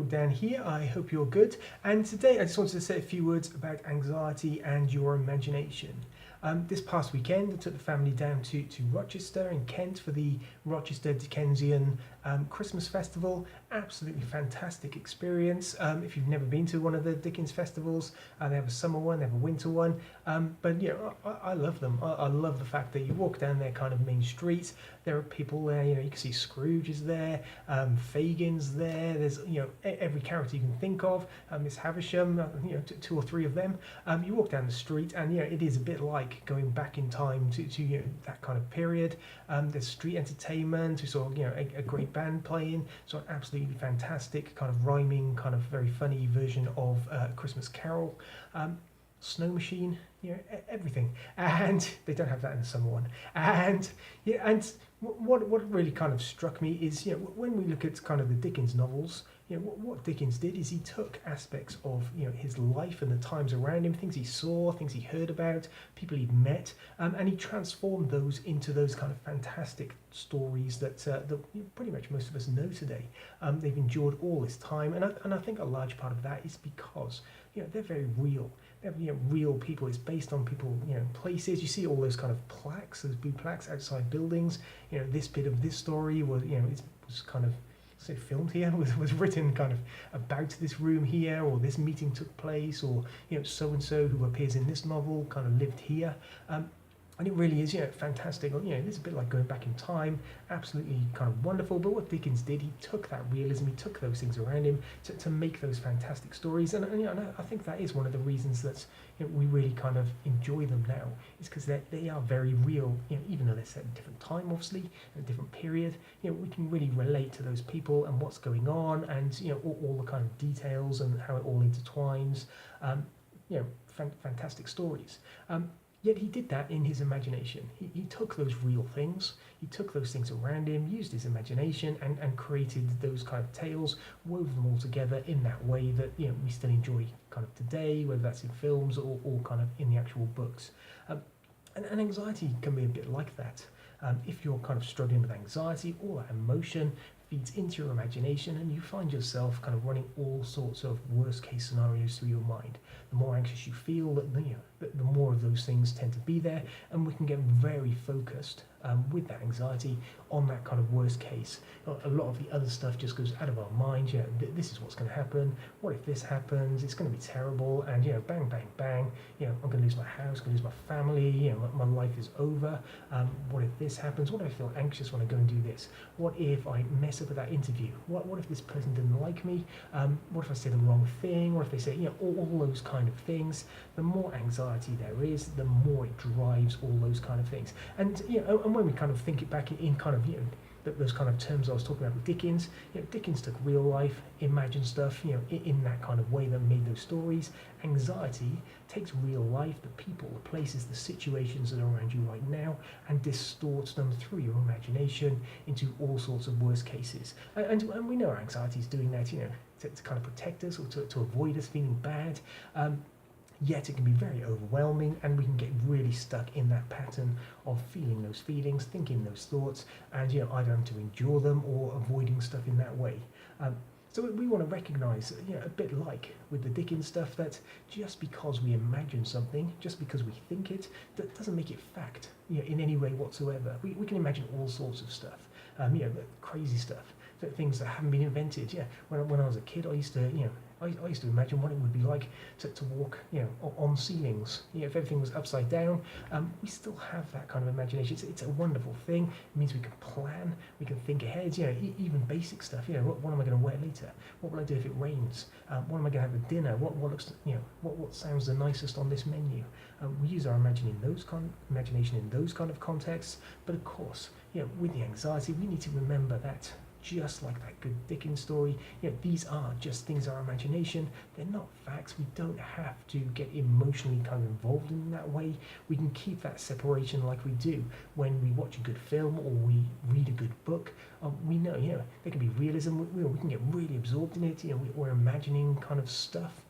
Dan here. I hope you're good. And today I just wanted to say a few words about anxiety and your imagination. This past weekend, I took the family down to Rochester in Kent for the Rochester Dickensian Christmas Festival. Absolutely fantastic experience. If you've never been to one of the Dickens festivals, they have a summer one, they have a winter one. But yeah, I love them. I love the fact that you walk down their kind of main street. There are people there. You can see Scrooge is there, Fagin's there. There's every character you can think of. Miss Havisham, two or three of them. You walk down the street, and it is a bit like going back in time to that kind of period. There's street entertainment. We saw a great band playing. So an absolutely fantastic kind of rhyming, kind of very funny version of Christmas Carol. Snow machine, everything, and they don't have that in the summer one. And what really kind of struck me is when we look at kind of the Dickens novels, what Dickens did is he took aspects of his life and the times around him, things he saw, things he heard about, people he'd met, and he transformed those into those kind of fantastic stories that pretty much most of us know today. They've endured all this time, and I think a large part of that is because they're very real. They're real people. It's based on people, places. You see all those kind of plaques, those blue plaques outside buildings. This bit of this story was, it was kind of filmed here, was written kind of about this room here, or this meeting took place, or so and so who appears in this novel kind of lived here. And it really is, fantastic. It's a bit like going back in time, absolutely kind of wonderful. But what Dickens did, he took that realism, he took those things around him to make those fantastic stories. And I think that is one of the reasons that we really kind of enjoy them now, is because they are very real. Even though they're set in a different time, obviously, in a different period, we can really relate to those people and what's going on, and all the kind of details and how it all intertwines. Fantastic stories. Yet he did that in his imagination. He took those real things, he took those things around him, used his imagination, and created those kind of tales, wove them all together in that way that we still enjoy kind of today, whether that's in films or kind of in the actual books. And anxiety can be a bit like that. If you're kind of struggling with anxiety, all that emotion feeds into your imagination, and you find yourself kind of running all sorts of worst case scenarios through your mind. The more anxious you feel, the more of those things tend to be there, and we can get very focused with that anxiety on that kind of worst case. A lot of the other stuff just goes out of our mind. This is what's going to happen. What if this happens? It's going to be terrible. And bang, bang, bang. I'm going to lose my house. Going to lose my family. My life is over. What if this happens? What if I feel anxious when I go and do this? What if I mess up at that interview? What if this person didn't like me? What if I say the wrong thing? Or if they say all those kind of things? The more anxiety there is, the more it drives all those kind of things. And and when we kind of think it back in kind of those kind of terms I was talking about with Dickens, Dickens took real life, imagined stuff, in that kind of way that made those stories. Anxiety takes real life, the people, the places, the situations that are around you right now, and distorts them through your imagination into all sorts of worst cases. And we know our anxiety is doing that, to kind of protect us or to avoid us feeling bad. Yet it can be very overwhelming, and we can get really stuck in that pattern of feeling those feelings, thinking those thoughts, and either having to endure them or avoiding stuff in that way. So we want to recognise, a bit like with the Dickens stuff, that just because we imagine something, just because we think it, that doesn't make it fact, in any way whatsoever. We can imagine all sorts of stuff, crazy stuff, things that haven't been invented. When I was a kid, I used to imagine what it would be like to walk, on ceilings. If everything was upside down, we still have that kind of imagination. It's a wonderful thing. It means we can plan, we can think ahead. Even basic stuff. What am I going to wear later? What will I do if it rains? What am I going to have for dinner? What looks, what sounds the nicest on this menu? We use our imagination in those kind of contexts. But of course, with the anxiety, we need to remember that, just like that good Dickens story, these are just things in our imagination. They're not facts. We don't have to get emotionally kind of involved in that way. We can keep that separation like we do when we watch a good film or we read a good book. We know, there can be realism. We can get really absorbed in it. We're imagining kind of stuff.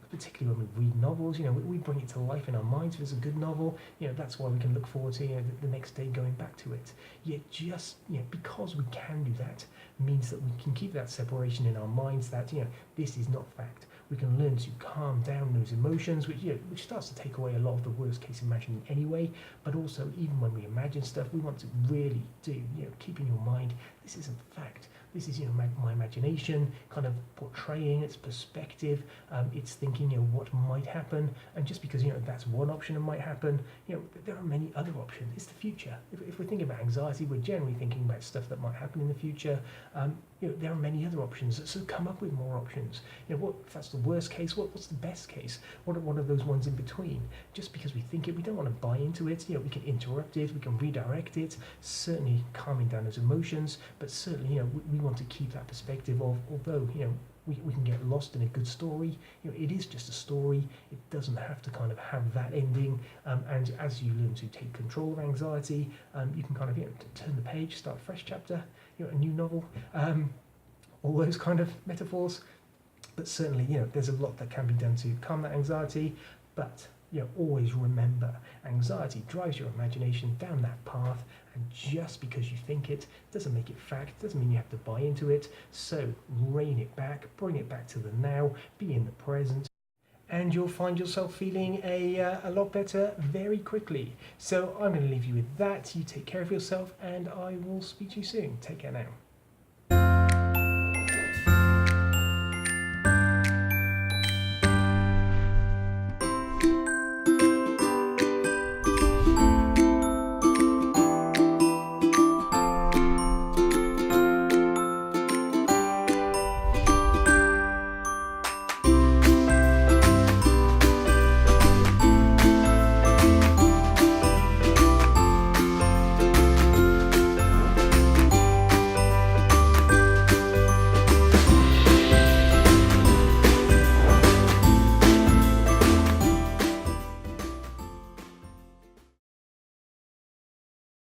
Particularly when we read novels, we bring it to life in our minds. If it's a good novel, that's why we can look forward to the next day going back to it. Yet just because we can do that means that we can keep that separation in our minds that this is not fact. We can learn to calm down those emotions, which starts to take away a lot of the worst case imagining anyway. But also, even when we imagine stuff, we want to really do keep in your mind this isn't fact. This is my imagination kind of portraying its perspective. It's thinking what might happen, and just because that's one option that might happen, there are many other options. It's the future. If we're thinking about anxiety, we're generally thinking about stuff that might happen in the future. There are many other options, so come up with more options. What if that's the worst case? What's the best case? What are those ones in between? Just because we think it, we don't want to buy into it. We can interrupt it, we can redirect it. Certainly calming down those emotions, but certainly we want to keep that perspective of, although we can get lost in a good story, it is just a story. It doesn't have to kind of have that ending. And as you learn to take control of anxiety, you can kind of turn the page, start a fresh chapter, a new novel, all those kind of metaphors. But certainly there's a lot that can be done to calm that anxiety. But always remember, anxiety drives your imagination down that path, and just because you think it doesn't make it fact, doesn't mean you have to buy into it. So rein it back, bring it back to the now, be in the present, and you'll find yourself feeling a lot better very quickly. So I'm going to leave you with that. You take care of yourself, and I will speak to you soon. Take care now.